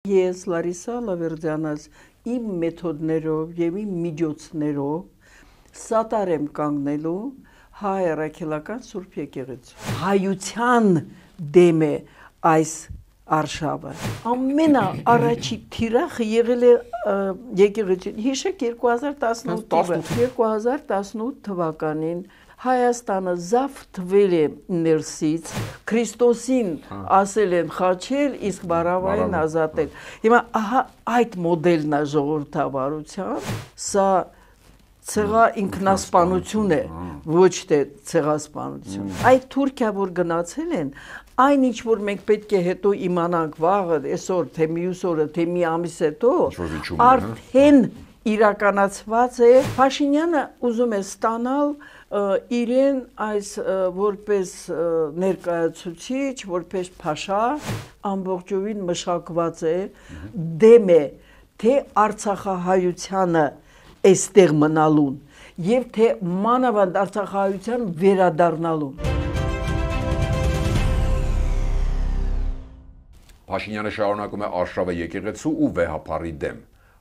Ես Լարիսա Լավերդյանաս իմ մեթոդներով եւ իմ միջոցներով սատար եմ կանգնելու հայ առաքելական Սուրբ եկեղեցու։ Հայության դեմ է այս արշավը։ Ամենաառաջի թիրախը եղել է եկեղեցին։ Հիշեք 2018 թվականին Հայաստանը զավթվել է ներսից, Քրիստոսին ասել են խաչել, իսկ բարավային ազատել։ Հիմա ահա այդ մոդելն է ժողովրդավարության, սա ցեղա ինքնասպանություն է, ոչ թե ցեղասպանություն։ Այդ Թուրքիա որ գնացել են, այն ինչ որ մենք պետք է հետո իմանանք վաղը, այսօր, թե մյուս օրը, թե մի ամիս հետո, արդեն իրականացված է։ Փաշինյանը ուզում է ստանալ իրեն այս որպես ներկայացուցիչ, որպես փաշա, ամբողջովին մշակված է, դեմ է թե Արցախահայությանը այստեղ մնալուն եւ թե մանավանդ Արցախահայության վերադառնալուն։ Փաշինյանը շարունակում է արշավը եկեղեցու ու վեհապարի դեմ։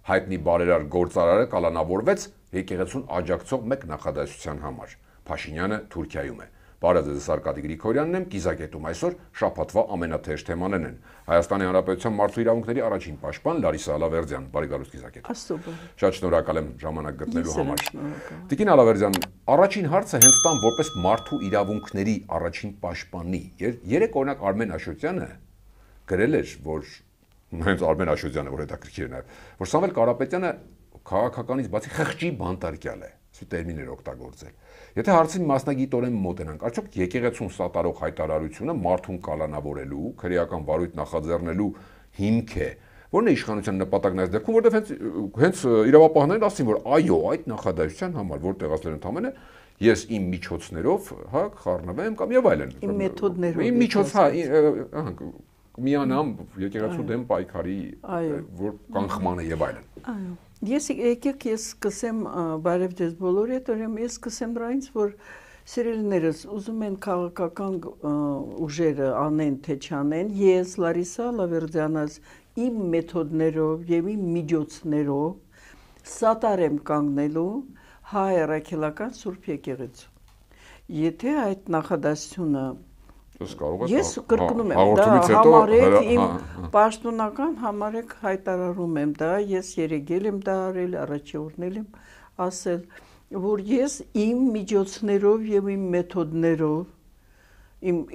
Հայտնի բարերար գործարարը կալանավորվեց եկեղեցուն աջակցող մեկ նախադասության համար։ Փաշինյանը Թուրքիայում է։ Բարև ձեզ, Արկադի Գրիգորյանն եմ, Կիզակետում այսօր շաբաթվա ամենաթեժ թեմաներն են։ Հայաստանի Հանրապետության մարդու իրավունքների առաջին պաշտպան Լարիսա Ալավերդյան, բարի գալուստ Կիզակետ։ Շատ շնորհակալ եմ ժամանակ գտնելու համար։ Տիկին Ալավերդյան, առաջին հարցը հենց տան որպես մարդու իրավունքների առաջին պաշտպանի։ Երեք օրինակ Արմեն Աշոտյանը գրել էր, որ հենց Արմեն Աշոտյանը, որ հետաքրքիր է նաև, որ Սամվել Կարապետյանը քաղաքականից բացի խղճի բանտարկյալ է, սի տերմիններ օգտագործել։ Եթե հարցին մասնագիտորեն մոտենանք, արդյոք եկեղեցուն սատարող հայտարարությունը մարդուն կալանավորելու, քրեական վարույթ նախաձեռնելու հիմք է, որն է իշխանության նպատակն այս դեպքում, որտեղ հենց իրավապահներն ասին, որ այո, այդ նախադասության համար, որտեղ ասել են ընդամենը ես իմ միջոցներով, հա, խառնվեմ կամ եւ այլն։ Իմ մեթոդներով։ Իմ միջոց, հա, միանամ եկեղեցու դեմ պայքարի, որ կանխմանը եւ այլն։ Այո։ Ես սկսեմ բարև ձեզ բոլորիդ, ես սկսեմ դրանից, որ սիրելիներս ուզում են քաղաքական ուժերը անեն թե չանեն, ես Լարիսա Լավերդյանաս իմ մեթոդներով եւ իմ միջոցներով սատար եմ կանգնելու հայ առաքելական Սուրբ եկեղեցու։ Եթե այդ նախադասությունը ես կրկնում եմ, դա համարեք իմ պաշտոնական համարեք հայտարարում եմ դա, ես երեգել եմ դա արել, առաջորդնել եմ ասել, որ ես իմ միջոցներով եւ իմ մեթոդներով,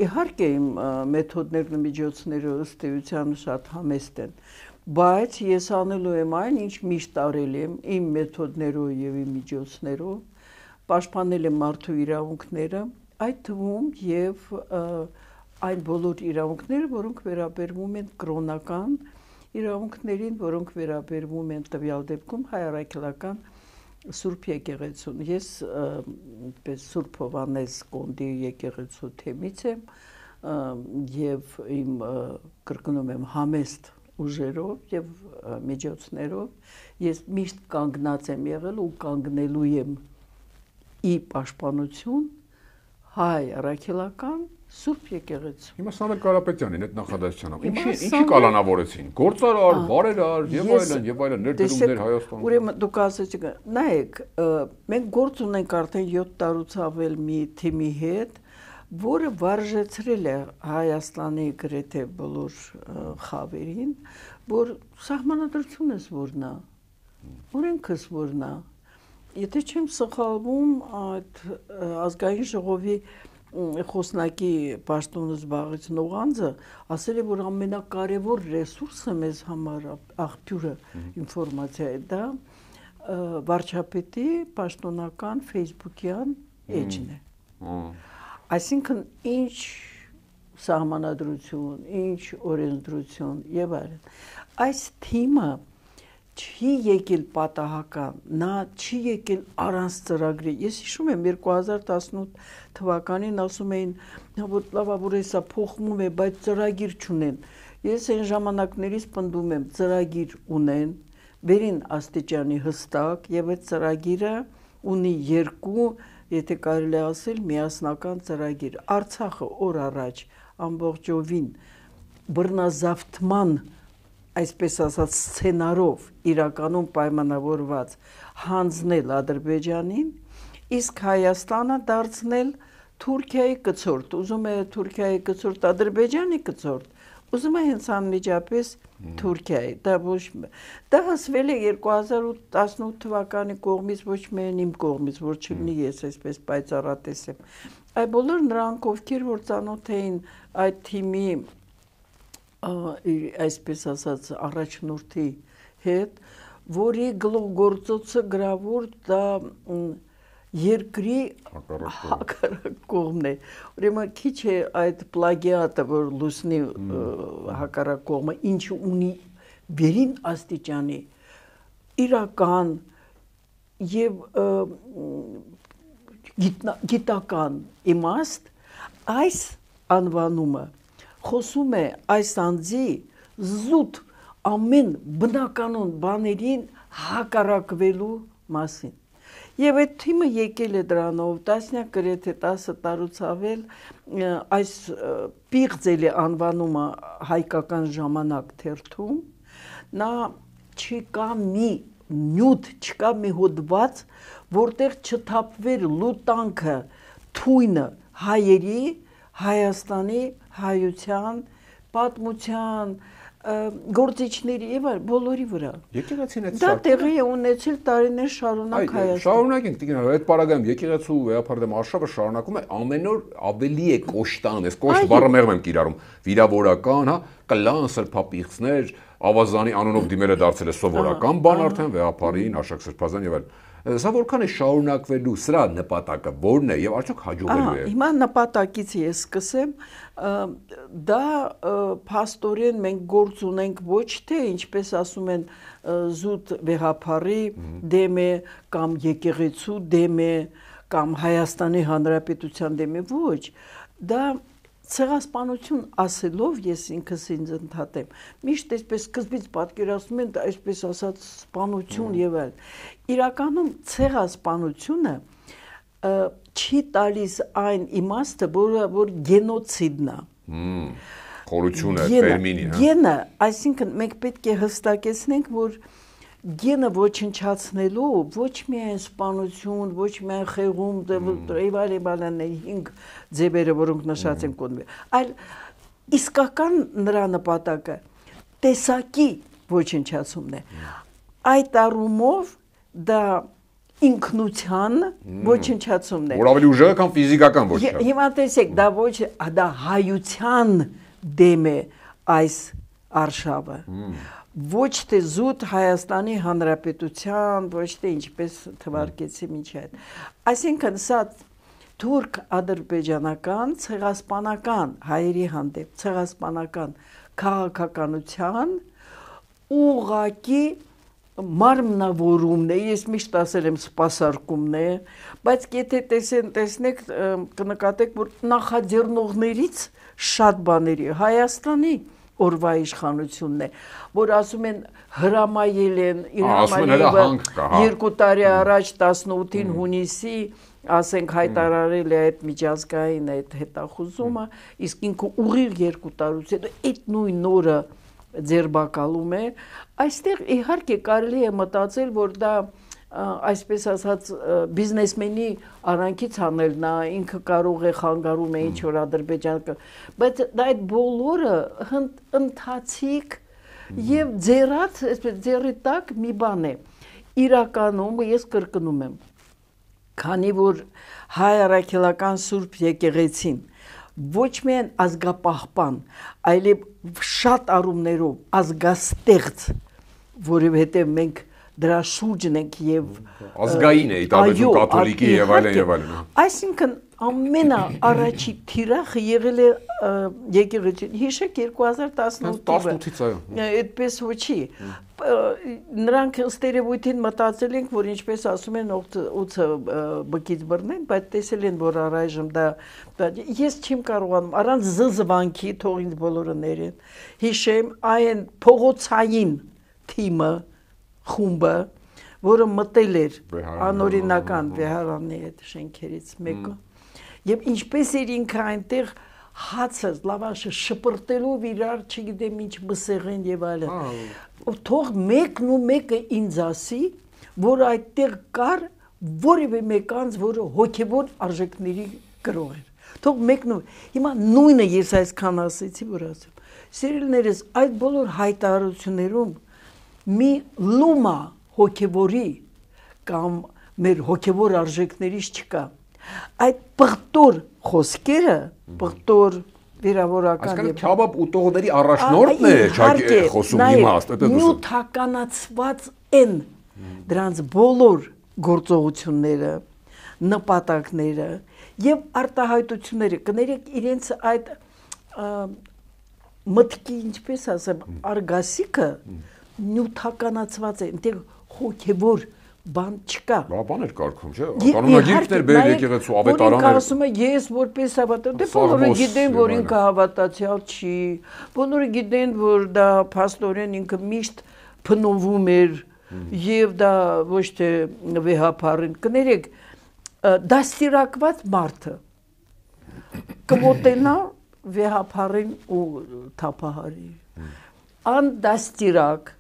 իհարկե իմ մեթոդներն ու միջոցները ըստ էության շատ համեստ են, բայց ես անելու եմ այն, ինչ միշտ արել եմ իմ մեթոդներով եւ իմ միջոցներով, պաշտպանել եմ մարդու իրավունքները, այդ թվում եւ այն բոլոր իրավունքները, որոնք վերաբերվում են կրոնական իրավունքներին, որոնք վերաբերվում են տվյալ դեպքում հայ առաքելական Սուրբ եկեղեցուն։ Ես Սուրբ Հովհաննես Կոնդի եկեղեցու թեմից եմ եւ իմ կրկնում եմ համեստ ուժերով եւ միջոցներով ես միշտ կանգնած եմ եղել ու կանգնելու եմ ի պաշտպանություն հայ առաքելական Սուրբ եկեղեցու։ Հիմա Սամվել Կարապետյանին այդ նախադասությամբ ինչի կալանավորեցին։ Գործարար, բարերար եւ այլն ներդրումներ Հայաստանում։ Ուրեմն դուք ասեցիք, նայեք, մենք գործ ունենք արդեն 7 տարուց ավել մի թիմի հետ, որը վարժեցրել է Հայաստանի գրեթե բոլոր խավերին, որ սահմանադրությունս որն է, օրենքս որն է։ Եթե չեմ սխալվում, այդ ազգային ժողովի խոսնակի պաշտոնը զբաղեցնող անձը ասել է, որ ամենակարևոր ռեսուրսը մեզ համար աղբյուրը ինֆորմացիա է դա վարչապետի պաշտոնական Facebook-յան էջն է։ Այսինքն ինչ սահմանադրություն, ինչ օրենսդրություն եւ այլն։ Այս թիմը չի եկել պատահական, նա չի եկել առանց ծրագրի։ Ես հիշում եմ 2018 թվականին ասում էին, որ լավ, որ հեսա փոխվում է, բայց ծրագիր չունեն։ Ես այն ժամանակներից պնդում եմ, ծրագիր ունեն, վերին աստիճանի հստակ եւ այդ ծրագիրը ունի երկու, եթե կարելի է ասել, միասնական ծրագիր։ Արցախը օր առաջ ամբողջովին բռնազավթման այսպես ասած սցենարով իրականում պայմանավորված հանձնել Ադրբեջանին, իսկ Հայաստանը դարձնել Թուրքիայի կցորդ, ուզում է Թուրքիայի կցորդ, Ադրբեջանի կցորդ, ուզում է հենց անմիջապես Թուրքիայի, դա հասվել է 2018 թվականի կողմից, ոչ միայն իմ կողմից, որ չլինի ես այսպես պայծառատես եմ, այ բոլոր նրանք, ովքեր որ ծանոթ էին այդ թիմի, այսպես ասած, առաջնորդի հետ, որի գլուխգործոցը գրավոր դա երկրի հակառակ կողմն է, ուրեմն քիչ է այդ պլագիատը, որ լուսնի հակառակ կողմը, ինչը ունի վերին աստիճանի իրական եւ գիտական իմաստ, այս անվանումը խոսում է այս անձի զուտ ամեն բնականon բաներին հակառակվելու մասին։ Եվ այդ թիմը եկել է դրանով, տասնյակ գրեթե 10 տարուց ավել, այս պիղձել է անվանումը հայկական ժամանակ թերթում, նա չկա մի նյութ, չկա մի հոդված, որտեղ չթափվեր լուտանքը, թույնը հայերի, Հայաստանի, հայության, պատմության, գործիչների եւ բոլորի վրա։ Եկեղեցին այդ դա տեղի է ունեցել տարիներ շարունակ Հայաստանում։ Շարունակենք տիկին, այդ պարագայում եկեղեցու վեհապար դեմ արշավը շարունակում է ամեն օր ավելի է կոշտանում, այս կոշտ բառը մեղմ եմ կիրառում, վիրավորական, հա, կլան սրբապիղծներ, ավազանի անունով դիմելը դարձել է սովորական բան արդեն վեհապարին, Արշակ Սրբազան եւ այլն։ Սա որքան է շարունակվելու, սրա նպատակը որն է եւ արդյոք հաջողելու է։ Հիմա նպատակից ես սկսեմ, դա փաստորեն մենք գործ ունենք ոչ թե ինչպես ասում են զուտ վեհապարի դեմ է կամ եկեղեցու դեմ է կամ Հայաստանի Հանրապետության դեմ է, ոչ, դա ցեղասպանություն ասելով ես ինքս ինձ ընդհատեմ, միշտ այսպես սկզբից պատկերացնում են այսպես ասած սպանություն եւ այլն։ Իրականում ցեղասպանությունը չի տալիս այն իմաստը, որ գենոցիդն է։ Խորությունը, տերմինի, հա։ Գենը, այսինքն մենք պետք է հստակեցնենք, որ գենը ոչնչացնելու ոչ միայն սպանություն, ոչ միայն խեղում, այլն 5 ձևերը, որոնք նշած են կոդմի, այլ իսկական նրա նպատակը տեսակի ոչնչացումն է։ Այդ առումով դա ինքնության ոչնչացումն է։ Որ ավելի ուժեղ է, քան ֆիզիկական ոչնչացում։ Հիմա տեսեք, դա հայության դեմ է այս արշավը։ Ոչ թե զուտ Հայաստանի Հանրապետության, ոչ թե ինչպես թվարկեցի միջի այդ։ Այսինքն սա թուրք-ադրբեջանական ցեղասպանական հայերի հանդեպ ցեղասպանական քաղաքականության ուղղակի մարմնավորումն է, ես միշտ ասել եմ սպասարկումն է, բայց եթե տեսնեք, կնկատեք, որ նախաձեռնողներից շատ բաների Հայաստանի օրվա իշխանությունն է, որ ասում են հրամայել են Իլհամ Ալիևը 2 տարի առաջ 18-ին հունիսի, ասենք հայտարարել է այդ միջազգային այդ հետախուզումը, իսկ ինքը ուղիղ 2 տարուց հետո այդ նույն օրը ձերբակալում է, այստեղ իհարկե կարելի է մտածել, որ դա այսպես ասած բիզնեսմենի արանքից հանելն է, ինքը կարող է խանգարում է ինչ որ Ադրբեջանը, բայց դա այդ բոլորը ընթացիկ եւ ձեռած, այսպես ձեռի տակ մի բան է։ Իրականում ես կրկնում եմ, քանի որ հայ առաքելական Սուրբ եկեղեցին ոչ միայն ազգապահպան, այլև շատ առումներով ազգաստեղծ, որովհետեւ մենք դրա շուրջն ենք եւ ազգային է, իտալական կաթոլիկի եւ այլն։ Այսինքն ամենաառաջի թիրախը եղել է եկեղեցին։ Հիշեք 2018-ից, այդպես ոչի։ Նրանք ըստ երևույթին մտածել են, որ ինչպես ասում են, օծը բկից բռնեն, բայց տեսել են, որ առայժմ դա ես չեմ կարողանում առանց զզվանքի, թող ինձ բոլորը ներեն, հիշեմ այն փողոցային թիմը, խումբը, որը մտել էր անօրինական վեհարանի այդ շենքերից մեկը, եւ ինչպես էր ինքը այնտեղ հացը, լավաշը շպրտելով իրար, չգիտեմ ինչ մսեղեն եւ այլն։ Թող մեկն ու մեկը ինձ ասի, որ այդտեղ կար որևէ մեկանց, որը հոգեվոր արժեքների գրող էր։ Թող մեկն ու հիմա նույնը ես այսքան ասեցի, որ ասեմ։ Սիրելիներս, այդ բոլոր հայտարարություններում մի լումա հոգեվորի կամ մեր հոգեվոր արժեքներից չկա։ Այդ պղտոր խոսքերը, պղտոր վիրավորական եւ քյաբաբ ուտողների առաջնորդն է խոսում իմաստ, նյութականացված են դրանց բոլոր գործողությունները, նպատակները եւ արտահայտությունները, կներեք իրենց այդ մտքի, ինչպես ասեմ, արգասիքը նյութականացված է, այնտեղ հոգեվոր բան չկա։ Բան էր կարգում, չէ՞։ Կանոնագիրքներ բեր եկեղեցու ավետարանը։ Որին ասում է ես որպես հավատացյալ, դե բոլորը գիտեն, որ ինքը հավատացյալ չի։ Բոլորը գիտեն, որ դա փաստորեն ինքը միշտ փնովում էր եւ դա ոչ թե վեհապարին։ Կներեք, դաստիարակված մարդը կմոտենա վեհապարին ու թափահարի։ Անդաստիարակ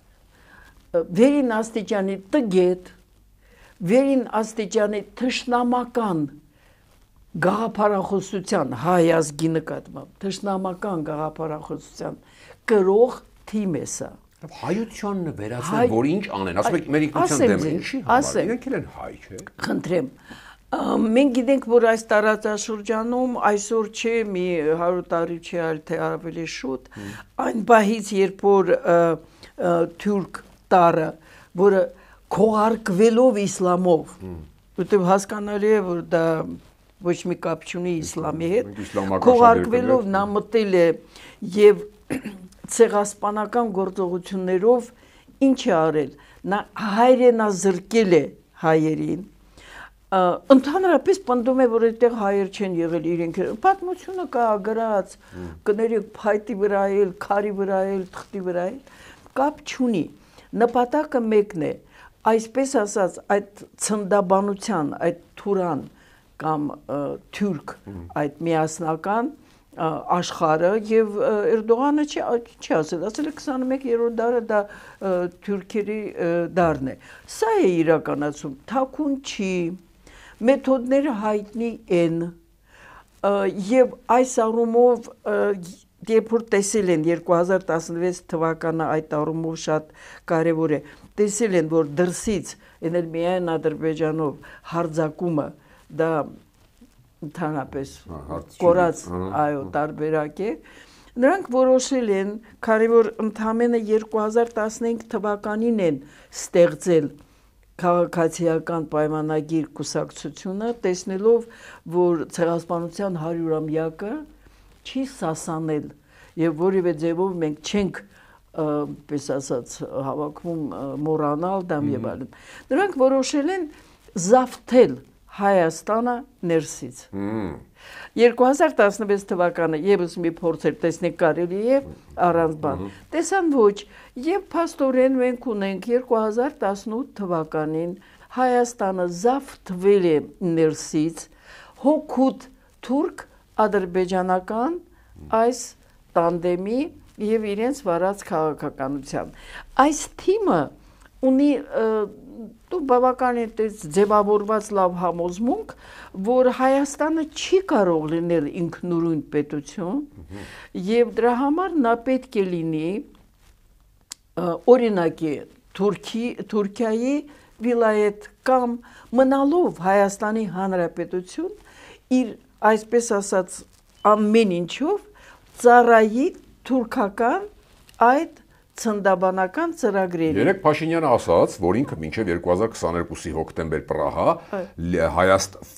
վերին աստիճանի տգետ, վերին աստիճանի թշնամական գաղափարախոսության հայ ազգի նկատմամբ, թշնամական գաղափարախոսության կրող թիմ է սա։ Հայությանը վերացնել, որ ինչ անեն, ասում եք մեր ինքնության դեմ ինչի համար, իրենք էլ են հայ, չէ։ Խնդրեմ, մենք գիտենք, որ այս տարածաշրջանում այսօր չէ, մի 100 տարի չէ, այլ թե ավելի շուտ, այն բահից, երբ որ թուրք տարը, որը քողարկվելով իսլամով, որտեղ հասկանալի է, որ դա ոչ մի կապ չունի իսլամի հետ, քողարկվելով նա մտել է եւ ցեղասպանական գործողություններով ինչ է արել, նա հայրենազրկել է հայերին, ընդհանրապես պնդում է, որ այդտեղ հայեր չեն եղել իրենք, պատմությունը կա գրած, կներեք փայտի վրա էլ, քարի վրա էլ, թղթի վրա էլ, կապ չունի, նպատակը մեկն է, այսպես ասած, այդ ցնդաբանության, այդ թուրան կամ թուրք, այդ միասնական աշխարհը եւ Էրդողանը չի ասել, ասել է 21-րդ դարը դա թուրքերի դարն է։ Սա է իրականացում, թաքուն չի, մեթոդները հայտնի են եւ այս առումով երբ որ տեսել են 2016 թվականը այդ առումով շատ կարեւոր է, տեսել են, որ դրսից ենել միայն Ադրբեջանով հարձակումը դա ընդհանրապես կորած այո տարբերակ է, նրանք որոշել են, քանի որ ընդամենը 2015 թվականին են ստեղծել քաղաքացիական պայմանագիր կուսակցությունը, տեսնելով, որ ցեղասպանության 100-ամյակը չի սասանել եւ որևէ ձևով մենք չենք պես ասած հավաքում մոռանալ դամ եւ այլն։ Նրանք որոշել են զավթել Հայաստանը ներսից։ 2016 թվականը եւս մի փորձ էր, տեսնեք կարելի է առանց բան։ Տեսան ոչ, եւ փաստորեն մենք ունենք 2018 թվականին Հայաստանը զավթվել է ներսից հոգուտ թուրք ադրբեջանական այս տանդեմի եւ իրենց վարած քաղաքականության։ Այս թիմը ունի դու բավականին ձևավորված լավ համոզմունք, որ Հայաստանը չի կարող լինել ինքնուրույն պետություն եւ դրա համար նա պետք է լինի օրինակի Թուրքիայի վիլայետ կամ մնալով Հայաստանի Հանրապետություն իր այսպես ասած ամեն ինչով ծառայի թուրքական այդ ցնդաբանական ծրագրերի։ Երեք Փաշինյանը ասաց, որ ինքը մինչև 2022-ի հոկտեմբեր Պրահա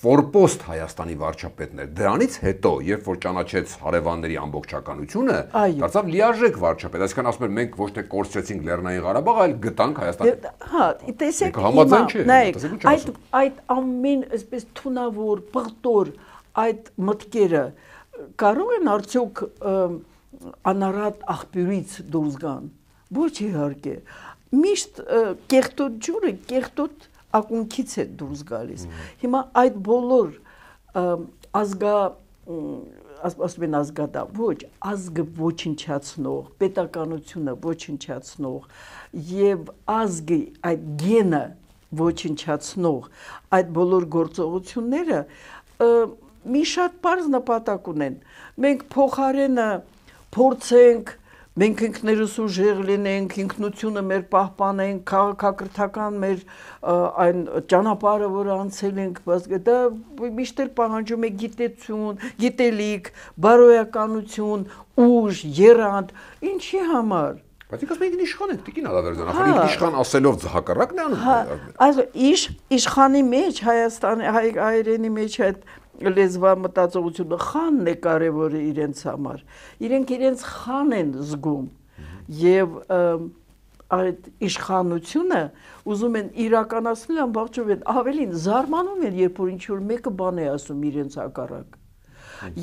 ֆորպոստ Հայաստանի վարչապետն էր։ Դրանից հետո, երբ որ ճանաչեց հարևանների ամբողջականությունը, դարձավ լիարժեք վարչապետ։ Այսինքն ասում էր մենք ոչ թե կորցրեցինք Լեռնային Ղարաբաղը, այլ գտանք Հայաստանը։ Հա, տեսեք, այդ ամեն այսպես թունավոր, պղտոր այդ մտքերը կարող են արդյոք անարատ աղբյուրից դուրս գան։ Ոչ իհարկե, միշտ կեղտոտ ջուրը կեղտոտ ակունքից է դուրս գալիս։ Հիմա այդ բոլոր ասում են ազգադա, ոչ, ազգը ոչնչացնող, պետականությունը ոչնչացնող եւ ազգի այդ գենը ոչնչացնող այդ բոլոր գործողությունները մի շատ բարձ նպատակ ունեն։ Մենք փոխարենը փորձենք մենք ինքներս ուժեղ լինենք, ինքնությունը մեր պահպանենք, քաղաքակրթական մեր այն ճանապարհը, որ անցել ենք, դա միշտ էլ պահանջում է գիտություն, գիտելիք, բարոյականություն, ուժ, եռանդ, ինչի համար։ Բայց ինքս մենք իշխան ենք, Տիկին Ալավերդյան, ախր ինքն իշխան ասելով հակառակն է անում։ Այս իշխանի մեջ Հայաստանի հայերենի մեջ այդ լեզվա մտածողությունը խանն է կարևորը իրենց համար։ Իրենք իրենց խան են զգում եւ այդ իշխանությունը ուզում են իրականացնել ամբողջովին, ավելին զարմանում են, երբ որ ինչ-որ մեկը բան է ասում իրենց հակառակ։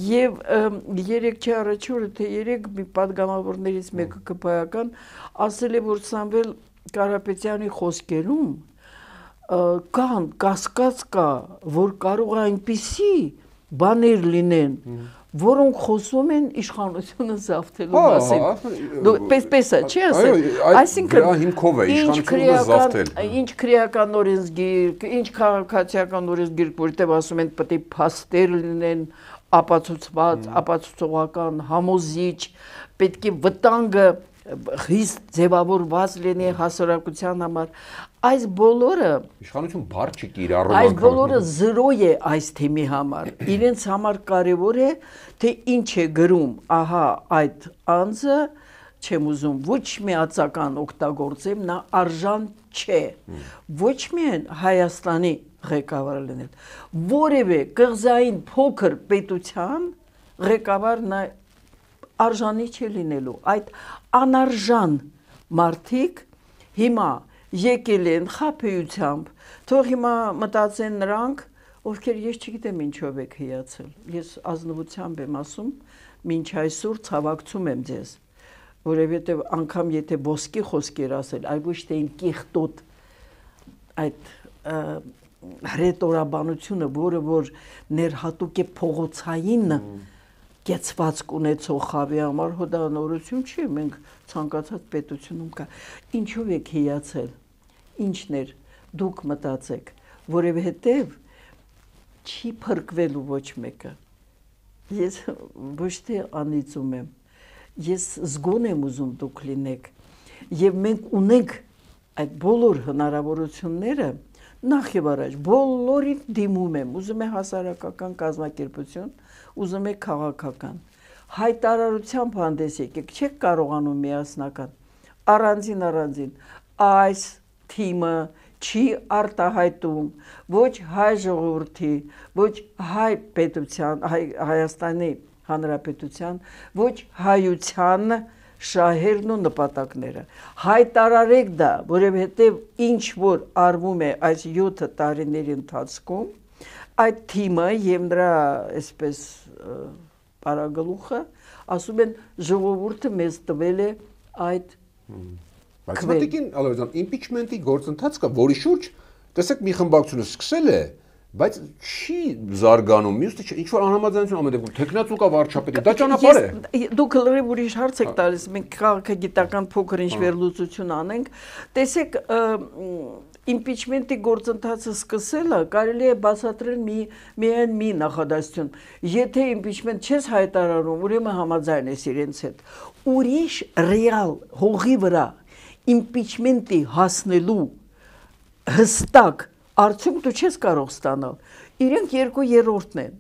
Եվ 3 առաջի օրը թե 3 մի պատգամավորներից մեկը կպայական ասել է, որ Սամվել Կարապետյանի խոսքերում կան կասկած կա, որ կարող է այնպիսի բաներ լինեն, որոնք խոսում են իշխանությունը զավթելու մասին։ Պես է, չի ասել։ Այսինքն հիմքով է իշխանությունը զավթել։ Ինչ քրեական օրենսգիրք, ինչ քաղաքացիական օրենսգիրք, որտեղ ասում են պետք է փաստեր լինեն, ապացուցված, ապացուցողական, համոզիչ, պետք է վտանգը խիստ ձևավորված լինի հասարակության համար։ Այս բոլորը իշխանություն բառ չի կիրառում։ Այս բոլորը զրո է այս թեմի համար։ Իրենց համար կարևոր է, թե ինչ է գրում, ահա այդ անձը, չեմ ուզում ոչ մի ածական օգտագործեմ, նա արժան չէ։ Ոչ միայն Հայաստանի ղեկավարը լինել, որևէ կղզային փոքր պետության ղեկավար նա արժանի չի լինելու։ Այդ անարժան մարդիկ հիմա եկել են խաբեությամբ, թող հիմա մտածեն նրանք, ովքեր ես չգիտեմ ինչով եք հիացել։ Ես ազնվությամբ եմ ասում, մինչ այսօր ցավակցում եմ ձեզ, որովհետև անգամ եթե ոսկի խոսքեր ասել, այլ ոչ թե կեղտոտ այդ հրետորաբանությունը, որը որ ներհատուկ է փողոցային կեցվածք ունեցող խավի համար, հո դա նորություն չի, մենք ցանկացած պետությունում կա։ Ինչով եք հիացել, ինչն էր, դուք մտածեք, որովհետև չի փրկվելու ոչ մեկը։ Ես ոչ թե անիծում եմ, ես զգոն եմ ուզում դուք լինեք, եւ մենք ունենք այդ բոլոր հնարավորությունները, նախ եւ առաջ բոլորին դիմում եմ, ուզում եմ հասարակական կազմակերպություն, ուզում եք քաղաքական, հայտարարությամբ հանդես եկեք, չեք կարողանում միասնական, առանձին, այս թիմը չի արտահայտում ոչ հայ ժողովրդի, ոչ հայ պետության, Հայաստանի Հանրապետության, ոչ հայության շահերն ու նպատակները։ Հայտարարեք դա, որովհետև ինչ որ արվում է այս 7 տարիների ընթացքում, այդ թիմը եւ նրա այսպես պարագլուխը ասում են ժողովուրդը մեզ տվել է այդ Բայց Տիկին Ալավերդյան, իմպիչմենտի գործընթաց կա, որի շուրջ տեսեք մի խմբակցությունը սկսել է, բայց չի զարգանում, մյուսը ինչ որ անհամաձայնություն ամեն դեպքում տեխնացու կա վարչապետի, դա ճանապարհ է։ Դուք լրիվ ուրիշ հարց եք տալիս, մենք քաղաքագիտական փոքր ինչ վերլուծություն անենք, տեսեք իմպիչմենտի գործընթացը սկսելը կարելի է բացատրել միայն մի նախադասություն։ Եթե իմպիչմենտ չես հայտարարում, ուրեմն համաձայն ես իրենց հետ։ Ուրիշ ռեալ հողի վրա իմպիչմենտի հասնելու հստակ արդյունք դու չես կարող ստանալ։ Իրենք 2/3-ն են։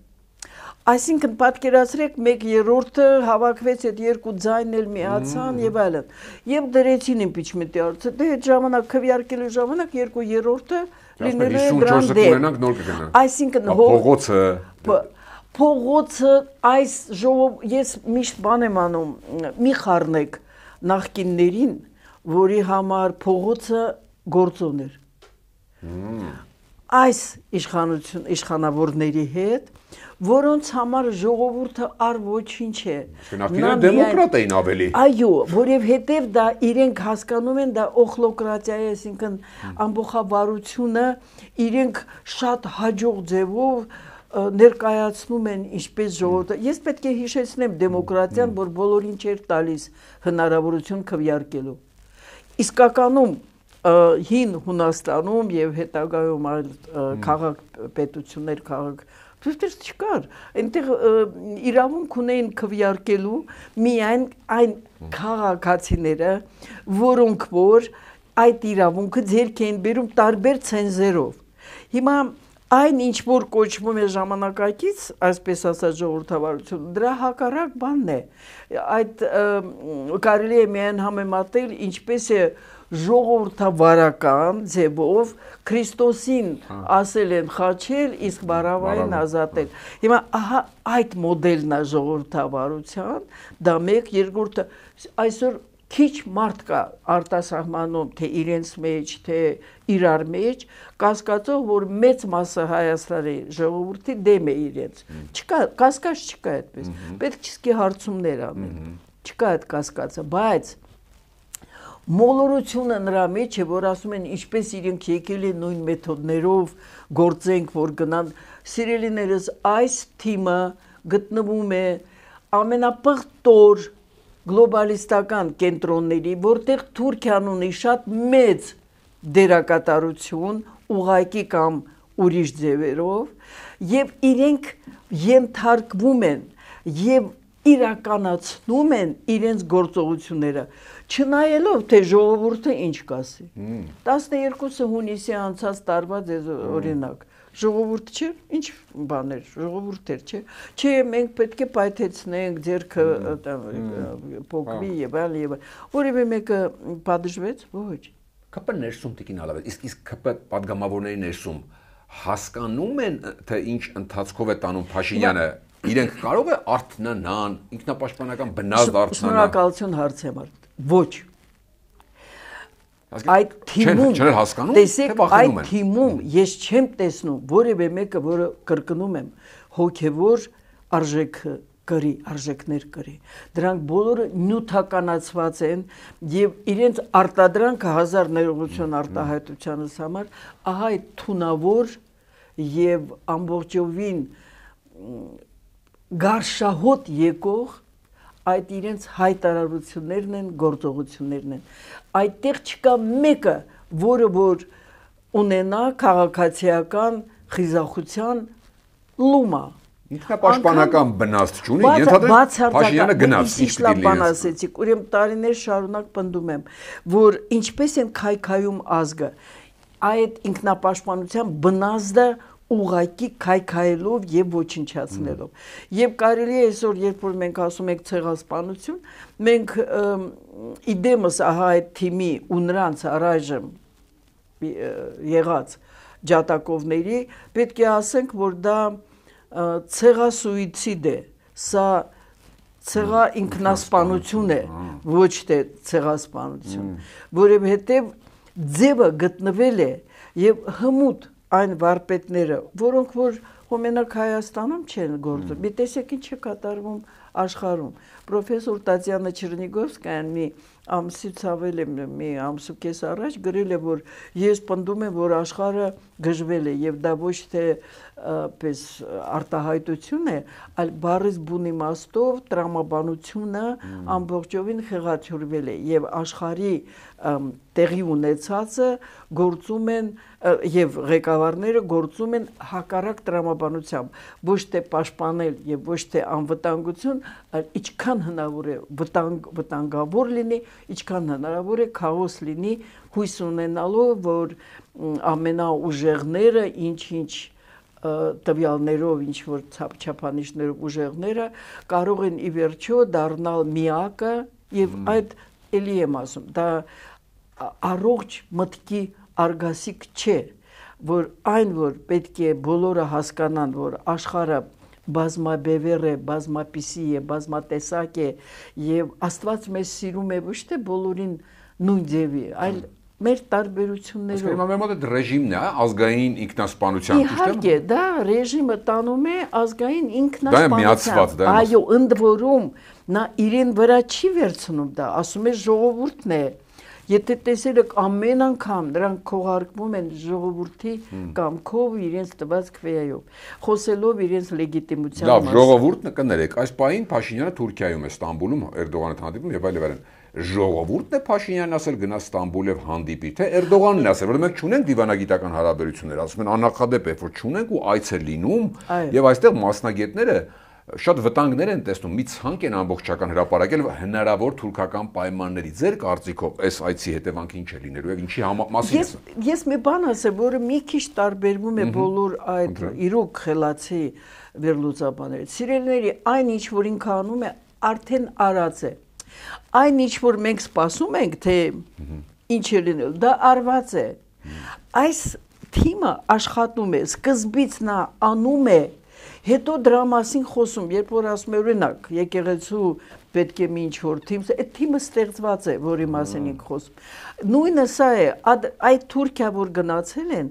Այսինքն պատկերացրեք 1/3-ը հավաքվեց, այդ 2 ձայնն էլ միացան եւ այլն։ Եվ դրեցին իմպիչմենտի արծը, դե այդ ժամանակ քվեարկելու ժամանակ 2/3-ը լինելու է դրան։ Այսինքն փողոցը այս ժողով ես միշտ բան եմ անում, մի խառնեք նախկիններին, որի համար փողոցը գործոն էր։ Այս իշխանավորների հետ, որոնց համար ժողովուրդը առ ոչինչ է։ Նախկինում դեմոկրատ էին ավելի։ Այո, որովհետև դա իրենք հասկանում են, դա օխլոկրատիա է, այսինքն ամբողջավարությունը իրենք շատ հաջող ձևով ներկայացնում են ինչպես ժողովուրդը։ Ես պետք է հիշեցնեմ դեմոկրատիան, որ բոլորին չէր տալիս հնարավորություն քվեարկելու։ Իսկականում հին Հունաստանում եւ հետագայում այլ քաղաքպետություններ դուրս չկար, այնտեղ իրավունք ունեին քվեարկելու միայն այն քաղաքացիները, որոնք որ այդ իրավունքը ձեռք էին բերում տարբեր ցենզերով։ Հիմա այն ինչ որ կոչվում է ժամանակակից, այսպես ասած ժողովրդավարություն, դրա հակառակ բանն է։ Այդ կարելի է միայն համեմատել ինչպես է ժողովրդավարական ձևով Քրիստոսին ասել են խաչել, իսկ բարավային ազատել։ Հիմա ահա այդ մոդելն է ժողովրդավարության, դա մեկ, երկրորդը այսօր քիչ մարդ կա արտասահմանում, թե իրենց մեջ, թե իրար մեջ, կասկածով, որ մեծ մասը Հայաստանի ժողովրդի դեմ է իրենց։ Չկա, կասկած չկա այդպես։ Պետք չսկի հարցումներ անել։ Չկա այդ կասկածը, բայց մոլորությունը նրա մեջ է, որ ասում են ինչպես իրենք եկել են նույն մեթոդներով գործենք, որ գնան։ Սիրելիներս, այս թիմը գտնվում է ամենապղտոր գլոբալիստական կենտրոնների, որտեղ Թուրքիան ունի շատ մեծ դերակատարություն, ուղղակի կամ ուրիշ ձևերով, եւ իրենք ենթարկվում են եւ իրականացնում են իրենց գործողությունները, չնայելով թե ժողովուրդը ինչ կասի։ 12 հունիսի անցած տարվա օրինակ, ժողովուրդ չէ, ինչ բաներ, ժողովուրդ էր, չէ։ Չէ, մենք պետք է պայթեցնենք, ձեռքը փոկվի եւ այլ, որևէ մեկը պատժվեց, ոչ։ ԿՊ ներսում Տիկին Ալավետ, իսկ ԿՊ падգամավորների ներսում հասկանում են, թե ինչ ընթացքով է տանում Փաշինյանը, իրենք կարող է արթնանան, ինքնապաշտպանական բնազդ արթնանան։ Շնորհակալություն հարց եմ արդ։ Ոչ։ Այդ թիմում չեն հասկանում, տեսեք, այդ թիմում ես չեմ տեսնում որևէ մեկը, որը կրկնում եմ, հոգևոր արժեքներ կրի։ Դրանք բոլորը նյութականացված են եւ իրենց արտադրանքը հազար ներողություն արտահայտությանս համար, ահա այդ թունավոր եւ ամբողջովին գարշահոտ եկող այդ իրենց հայտարարություններն են, գործողություններն են։ Այդտեղ չկա մեկը, որը որ ունենա քաղաքացիական խիզախության լումա։ Ինքնապաշտպանական բնազդ չունի, ենթադրենք Փաշինյանը գնաց, ինչ պիտի լինի։ Ուրեմն տարիներ շարունակ պնդում եմ, որ ինչպես են քայքայում ազգը, այդ ինքնապաշտպանության բնազդը ուղակի քայքայելով եւ ոչնչացնելով։ Եվ կարելի է այսօր, երբ որ մենք ասում ենք ցեղասպանություն, մենք իդեմս ահա այդ թիմի ու նրանց առայժմ եղած ջատակովների պետք է ասենք, որ դա ցեղասուիցիդ է, սա ցեղա ինքնասպանություն է, ոչ թե ցեղասպանություն, որովհետեւ ձևը գտնվել է եւ հմուտ այն վարպետները, որոնք որ հոմենակ Հայաստանում չեն գործում, մի տեսեք ինչ է կատարվում աշխարհում։ Պրոֆեսոր Տատյանա Չերնիգովսկայան մի ամսից ավել է, մի ամսու կես առաջ գրել է, որ ես պնդում եմ, որ աշխարհը գժվել է եւ դա ոչ թե պես արտահայտություն է, այլ բառից բուն իմաստով տրամաբանությունը ամբողջովին խեղաթյուրվել է եւ աշխարհի տեղի ունեցածը գործում են եւ ղեկավարները գործում են հակառակ տրամաբանությամբ, ոչ թե պաշտպանել եւ ոչ թե անվտանգություն, այլ ինչքան հնարավոր է վտանգավոր լինի, ինչքան հնարավոր է քաոս լինի, հույս ունենալով, որ ամենաուժեղները ինչ-ինչ տվյալներով, ինչ որ չափանիշներով ուժեղները կարող են ի վերջո դառնալ միակը եւ այդ էլի եմ ասում, դա առողջ մտքի արգասիկ չէ, որ այն որ պետք է բոլորը հասկանան, որ աշխարհը բազմաբևեռ է, բազմապիսի է, բազմատեսակ է եւ Աստված մեզ սիրում է ոչ թե բոլորին նույն ձևի, այլ մեր տարբերություններով։ Իսկ մեր մոտ ռեժիմն է, ազգային ինքնասպանության, ճիշտ է։ Իհարկե, դա ռեժիմը տանում է ազգային ինքնասպանության։ Դա է միացված, դա է։ Այո, ընդ որում նա իրեն վրա չի վերցնում դա, ասում է ժողովուրդն է։ Եթե տեսել եք ամեն անգամ նրանք քողարկվում են ժողովրդի կամքով իրենց տված քվեայով, խոսելով իրենց լեգիտիմության մասին։ Լավ, ժողովուրդը կներեք, այս պահին Փաշինյանը Թուրքիայում է, Ստամբուլում Էրդողանը հանդիպում եւ այլն։ Ժողովուրդն է Փաշինյանն ասել գնա Ստամբուլ եւ հանդիպի, թե Էրդողանն է ասել, որ մենք չունենք դիվանագիտական հարաբերություններ, ասում են աննախադեպ է, որ չունենք ու այց է լինում, եւ այստեղ մասնագետները շատ վտանգներ են տեսնում, մի ցանկ են ամբողջական հրապարակել հնարավոր թուրքական պայմանների։ Ձեր կարծիքով այս այցի հետևանքը ինչ է լինելու եւ ինչի մասին է։ Ես մի բան ասեմ, որը մի քիչ տարբերվում է բոլոր այդ իրոք խելացի վերլուծաբաններից։ Սիրելիների, այն ինչ որ ինքը անում է, արդեն արած է։ Այն ինչ որ մենք սպասում ենք, թե ինչ է լինելու, դա արված է։ Այս թիմը աշխատում է, սկզբից նա անում է, հետո դրա մասին խոսում, երբ որ ասում է օրինակ, եկեղեցու պետք է մի ինչ-որ թիմ, այդ թիմը ստեղծված է, որի մասին ենք խոսում։ Նույնը սա է, այդ Թուրքիա, որ գնացել են,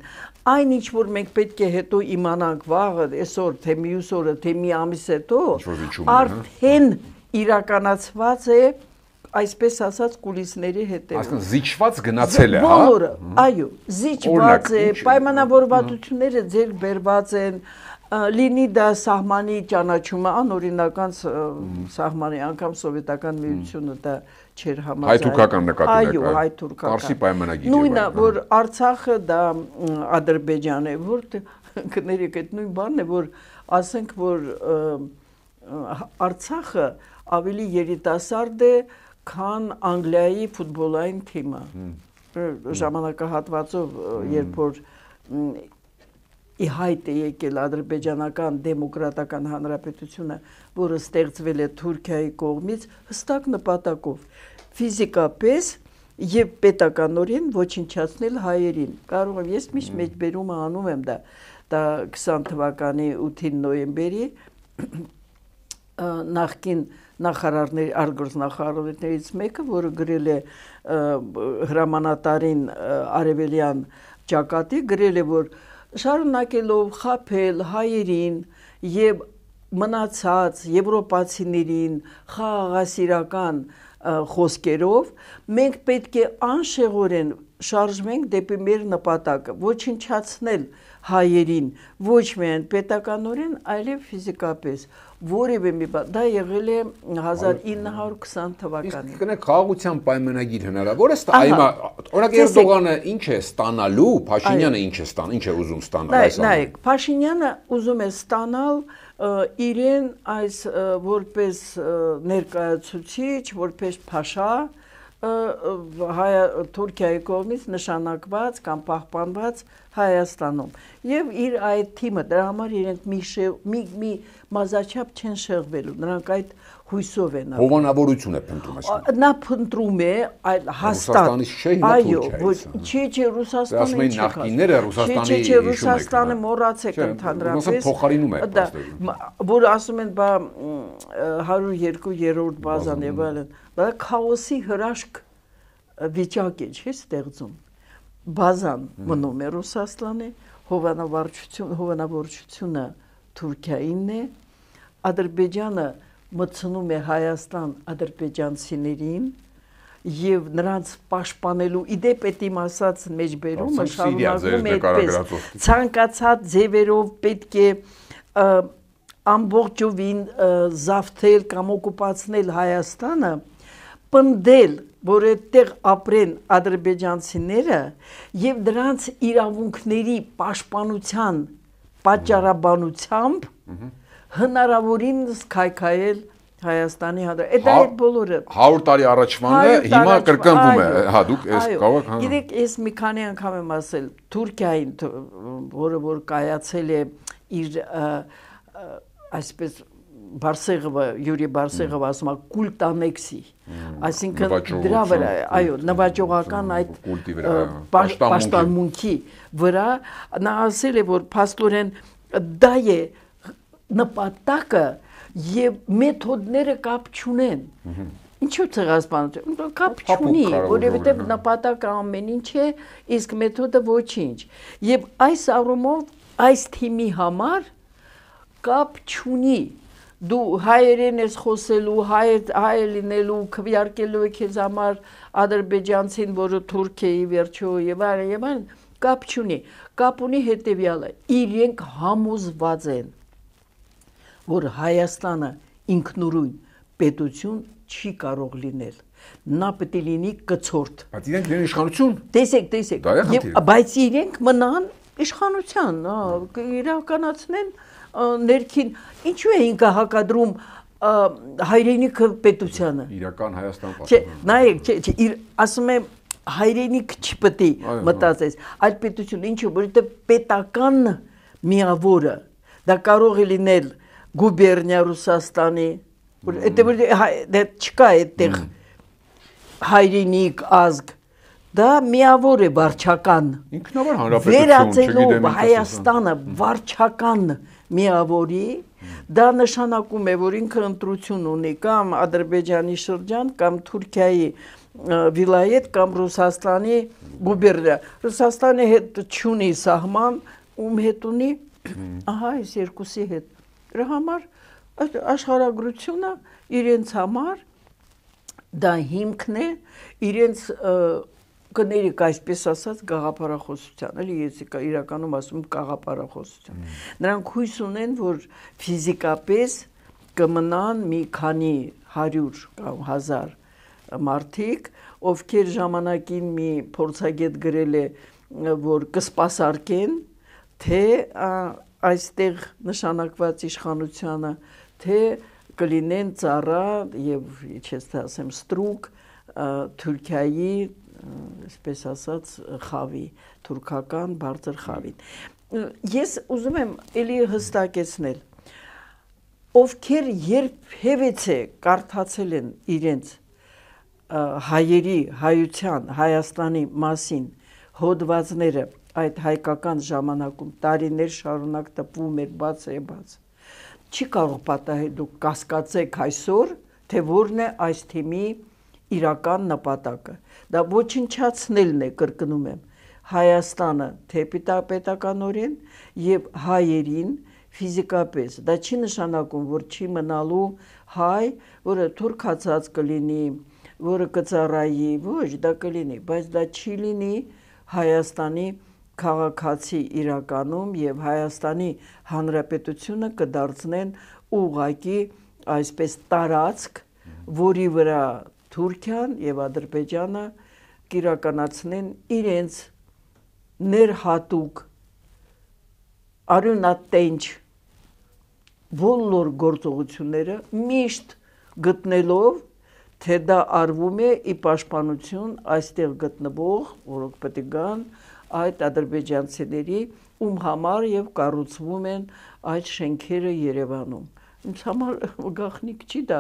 այն ինչ որ մենք պետք է հետո իմանանք վաղը, այսօր, թե մյուս օրը, թե մի ամիս հետո, արդեն իրականացված է, այսպես ասած կուլիսների հետևում։ Այսինքն զիջված գնացել է, հա։ Բոլորը, այո, զիջված է, պայմանավորվածությունները ձեր բերված են, լինի դա սահմանի ճանաչումը, անօրինական սահմանի, անգամ սովետական միությունը դա չէր համաձայն։ Հայ-թուրքական նկատի ունեք, այո, հայ-թուրքական։ Կարսի պայմանագիր։ Նույնը, որ Արցախը դա Ադրբեջան է, որ կներեք, այդ նույն բանն է, որ ասենք, որ Արցախը ավելի երիտասարդ է, քան Անգլիայի ֆուտբոլային թիմը։ Ժամանակահատվածով, երբ որ ի հայտ է եկել ադրբեջանական դեմոկրատական հանրապետությունը, որը ստեղծվել է Թուրքիայի կողմից հստակ նպատակով ֆիզիկապես եւ պետականորեն ոչնչացնել հայերին։ Կարող եմ ես միշտ մեջբերումը անում եմ դա 20 թվականի 8 նոյեմբերի նախկին նախարարների արտգործնախարարներից մեկը, որը գրել է հրամանատարին Արևելյան ճակատի, գրել է, որ շարունակելով խաբել հայերին եւ մնացած եվրոպացիներին խաղաղասիրական խոսքերով, մենք պետք է անշեղորեն շարժվենք դեպի մեր նպատակը, ոչնչացնել հայերին, ոչ միայն պետականորեն, այլև ֆիզիկապես, որևէ մի բան, դա եղել է 1920 թվականին։ Իսկ կնեք խաղաղության պայմանագիր հնարավոր է օրինակ Էրդողանը ինչ է ստանալու, Փաշինյանը ինչ է ստանալ, ինչ է ուզում ստանալ։ Նայեք, Փաշինյանը ուզում է ստանալ իրեն այս որպես ներկայացուցիչ, որպես փաշա Թուրքիայի կողմից նշանակված կամ պահպանված Հայաստանում եւ իր այդ թիմը դրա համար իրենք մի մազաչափ չեն շեղվելու, նրանք այդ հույսով են։ Հովանավորություն է փնտրում այսինքն։ Նա փնտրում է այլ հաստատ։ Այո, չէ, Ռուսաստանը ինչ է նախկինները Ռուսաստանի Ռուսաստանը մոռացեք ընդհանրապես։ Փոխարինում է որ ասում են, բա 102-րդ բազան եւ այլն, դա քաոսի հրաշք վիճակ է, չէ՞ ստեղծում։ Բազան մնում է Ռուսաստանի, հովանավորչությունը Թուրքիայինն է, Ադրբեջանը մտցնում է Հայաստան ադրբեջանցիներին եւ նրանց պաշտպանելու իդեպ այդ իմ ասած մեջբերումը շարունակվում է այդպես ցանկացած ձևերով պետք է ամբողջովին զավթել կամ օկուպացնել Հայաստանը, պնդել, որ այդտեղ ապրեն ադրբեջանցիները եւ դրանց իրավունքների պաշտպանության պատճառաբանությամբ հնարավորինս քայքայել Հայաստանի Հանրապետության։ Այդ բոլորը 100 տարի առաջվանն է, հիմա կրկնվում է, հա, դուք այս կարող եք։ Գիտեք, ես մի քանի անգամ եմ ասել, Թուրքիային, որը որ կայացել է իր այսպես Բարսեղովը, Յուրի Բարսեղովը ասում է կուլտանեքսի, այսինքն դրա վրա, այո, նվաճողական այդ պաշտպանմունքի վրա, նա ասել է, որ փաստորեն դա է նպատակը եւ մեթոդները կապ չունեն։ Ինչու ցեղասպանություն կապ չունի, որովհետեւ նպատակը ամեն ինչ է, իսկ մեթոդը ոչինչ։ Եվ այս առումով այս թիմի համար կապ չունի դու հայերեն ես խոսելու, հայ լինելու, քվեարկելու քեզ համար ադրբեջանցին, որը Թուրքիայի վերջո եւ այլն, կապ չունի։ Կապ ունի հետեւյալը. իրենք համոզված են, որ Հայաստանը ինքնուրույն պետություն չի կարող լինել։ Նա պետք է լինի կցորդ։ Բայց իրենք լինեն իշխանություն։ Տեսեք, բայց իրենք մնան իշխանության, իրականացնեն ներքին, ինչու էին հակադրում հայրենիքը պետությանը։ Իրական Հայաստան պաշտպանում։ Նայեք, ասում եմ հայրենիք չպետք է մտածես, այլ պետություն, ինչու, որովհետև պետական միավորը դա կարող է լինել գուբերնիա Ռուսաստանի, դա չկա այդտեղ հայրենիք ազգ, դա միավոր է վարչական, ինքնավար հանրապետություն, վերածելով Հայաստանը վարչական միավորի, դա նշանակում է, որ ինքը ընտրություն ունի կամ Ադրբեջանի շրջան, կամ Թուրքիայի վիլայետ, կամ Ռուսաստանի գուբերնիա։ Ռուսաստանի հետ չունի սահման, ում հետ ունի, ահա այս երկուսի հետ։ Դրա համար աշխարհագրությունը իրենց համար դա հիմքն է, իրենց կներեք այսպես ասած գաղափարախոսության, էլի ես իրականում ասում եմ գաղափարախոսություն։ Նրանք հույս ունեն, որ ֆիզիկապես կմնան մի քանի 100 կամ 1000 մարդիկ, ովքեր ժամանակին մի փորձագետ գրել է, որ կսպասարկեն, թե այստեղ նշանակված իշխանությանը, թե կլինեն ծառա եւ չես ասեմ ստրուկ Թուրքիայի, այսպես ասած, խավի, թուրքական բարձր խավին։ Ես ուզում եմ էլի հստակեցնել, ովքեր երբևէ կարդացել են իրենց հայերի, հայության, Հայաստանի մասին հոդվածները այդ հայկական ժամանակում տարիներ շարունակ տպվում էր բաց, չի կարող պատահել դուք կասկածեք այսօր, թե որն է այս թեմի իրական նպատակը։ Դա ոչնչացնելն է, կրկնում եմ, Հայաստանը թե պետականորեն եւ հայերին ֆիզիկապես։ Դա չի նշանակում, որ չի մնալու հայ, որը թուրքացած կլինի, որը կծառայի, ոչ, դա կլինի, բայց դա չի լինի Հայաստանի քաղաքացի իրականում եւ Հայաստանի Հանրապետությունը կդարձնեն ուղղակի այսպես տարածք, որի վրա Թուրքիան եւ Ադրբեջանը կիրականացնեն իրենց ներհատուկ արյունատենչ բոլոր գործողությունները միշտ գտնելով, թե դա արվում է ի պաշտպանություն այստեղ գտնվող, որոնք պետք է գան այդ ադրբեջանցիների, ում համար եւ կառուցվում են այդ շենքերը Երևանում։ Ինձ համար գաղտնիք չի դա։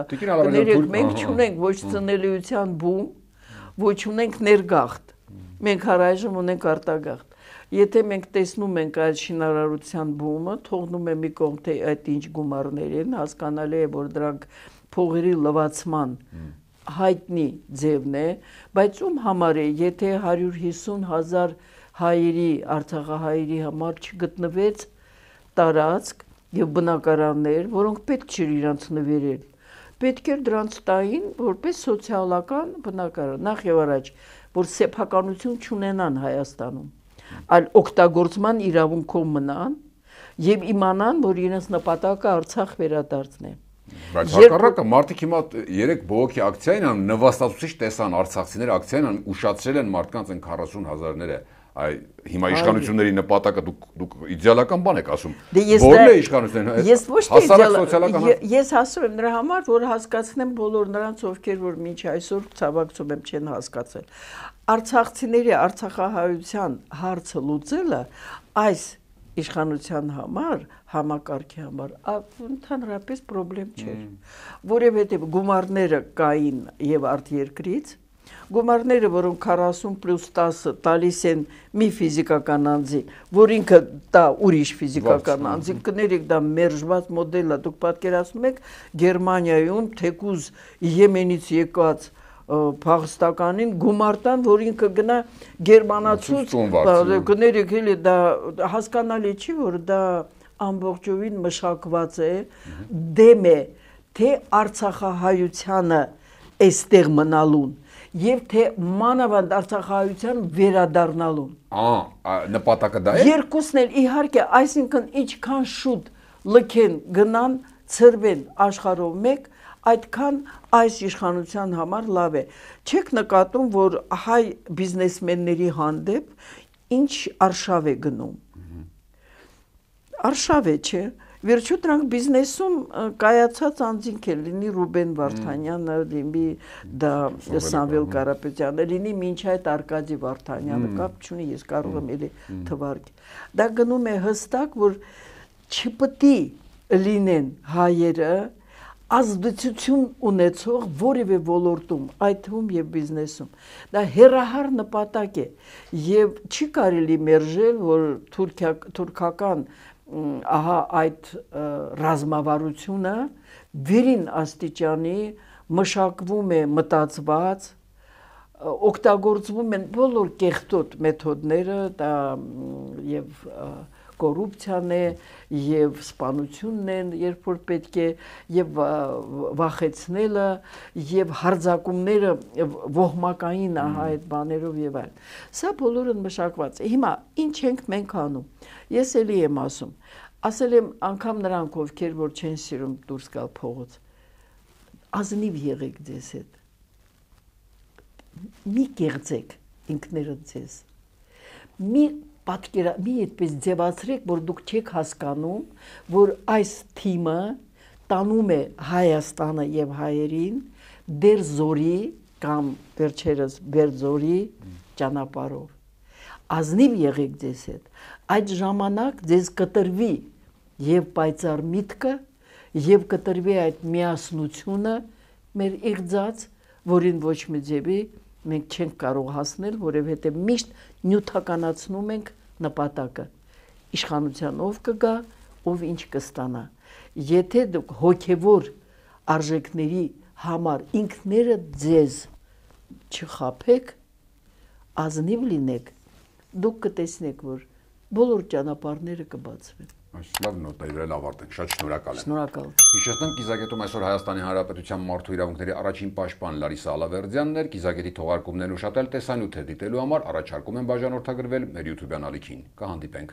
Ներեք, մենք չունենք ոչ ծնելիության բում, ոչ ունենք ներգաղթ։ Մենք առայժմ ունենք արտագաղթ։ Եթե մենք տեսնում ենք այդ շինարարության բումը, թողնում է մի կողմ թե այդ ինչ գումարներ են, հասկանալի է, որ դրանք փողերի լվացման հայտնի ձևն է, բայց ում համար է, եթե 150,000 հայերի, արցախահայերի համար չգտնվեց տարածք եւ բնակարաններ, որոնք պետք չէր իրանց նվերել, պետք էր դրանց տային որպես սոցիալական բնակարան, նախ եւ առաջ, որ սեփականություն չունենան Հայաստանում, այլ օգտագործման իրավունքով մնան եւ իմանան, որ իրենց նպատակը Արցախ վերադարձն է։ Բայց հակառակը մարդիկ հիմա 3 բողոքի ակցիային ան նվաստացուցիչ տեսան արցախցիները ակցիային ան ուշացրել են մարդկանց այն 40,000-ները այ հիմա իշխանությունների նպատակը դուք իդեալական բան եք ասում որն է իշխանությունն ես ոչ թե իդեալական ես ասում եմ նրա համար որ հասկացնեմ բոլոր նրանց ովքեր որ մինչ այսօր ցավակցում եմ չեն հասկացել արցախցիների արցախահայության հարցը լուծելը այս իշխանության համար համակարգի համար ընդհանրապես խնդրեմ չէր որովհետև գումարները կային եւ արտերկրից գումարները որոնք 40+10 տալիս են մի ֆիզիկական անձի որ ինքը դա ուրիշ ֆիզիկական անձի կներեք դա մերժված մոդել է դուք պատկերացնում եք Գերմանիայում թեկուզ Եմենից եկած Փաղստականին գումարտան, որ ինքը գնա գերմանացուց, կներեք էլի դա հասկանալի չի, որ դա ամբողջովին մշակված է, դեմ է թե Արցախահայությանը այստեղ մնալուն եւ թե մանավանդ Արցախահայության վերադառնալուն։ Նպատակը դա է։ Երկուսն էլ իհարկե, այսինքն ինչքան շուտ լքեն գնան ծրվեն աշխարհով մեկ, այդքան այս իշխանության համար լավ է։ Չեք նկատում, որ հայ բիզնեսմենների հանդեպ ինչ արշավ է գնում։ Արշավ է, չէ։ Վերջու դրանք բիզնեսում կայացած անձինք են, լինի Ռուբեն Վարդանյանը, լինի դա Սամվել Կարապետյանը, լինի մինչ այդ Արկադի Վարդանյանը, կապ չունի, ես կարող եմ էլի թվարկել։ Դա գնում է հստակ, որ չպետք է լինեն հայերը ազդեցություն ունեցող որևէ ոլորտում, այդ թվում եւ բիզնեսում։ Դա հերահար նպատակ է եւ չի կարելի մերժել, որ թուրքական ահա այդ ռազմավարությունը վերին աստիճանի մշակվում է մտածված, օգտագործվում են բոլոր կեղտոտ մեթոդները, դա եւ կոռուպցիան է եւ սպանությունն են, երբ որ պետք է եւ վախեցնելը եւ հարձակումները ոհմակային ահա այդ բաներով եւ այլն։ Սա բոլորը մշակված է։ Հիմա ինչ ենք մենք անում։ Ես էլի եմ ասում, ասել եմ անգամ նրանք, ովքեր որ չեն սիրում դուրս գալ փողոց, ազնիվ եղեք ձեզ հետ։ Մի կեղծեք ինքներդ ձեզ։ Մի այդպես ձևացրեք, որ դուք չեք հասկանում, որ այս թիմը տանում է Հայաստանը եւ հայերին դեր զորի կամ վերջերս Բերձորի ճանապարհով։ Ազնիվ եղեք ձեզ հետ։ Այդ ժամանակ ձեզ կտրվի եւ պայծառ միտքը եւ կտրվի այդ միասնությունը մեր իղձած, որին ոչ մի ձևի մենք չենք կարող հասնել, որովհետեւ միշտ նյութականացնում ենք նպատակը։ Իշխանության ով կգա, ով ինչ կստանա։ Եթե դուք հոգևոր արժեքների համար ինքներդ ձեզ չխաբեք, ազնիվ լինեք, դուք կտեսնեք, որ բոլոր ճանապարհները կբացվեն։ Այս լավ նոտայով էլ ավարտենք։ Շատ շնորհակալ եմ։ Շնորհակալ։ Հիշեցնեմ, կիզակետում այսօր Հայաստանի Հանրապետության մարդու իրավունքների առաջին պաշտպան Լարիսա Ալավերդյանն էր։ Կիզակետի թողարկումներն ուշադրել տեսանյութ է դիտելու համար առաջարկում եմ բաժանորդագրվել մեր YouTube-յան ալիքին։ Կհանդիպենք։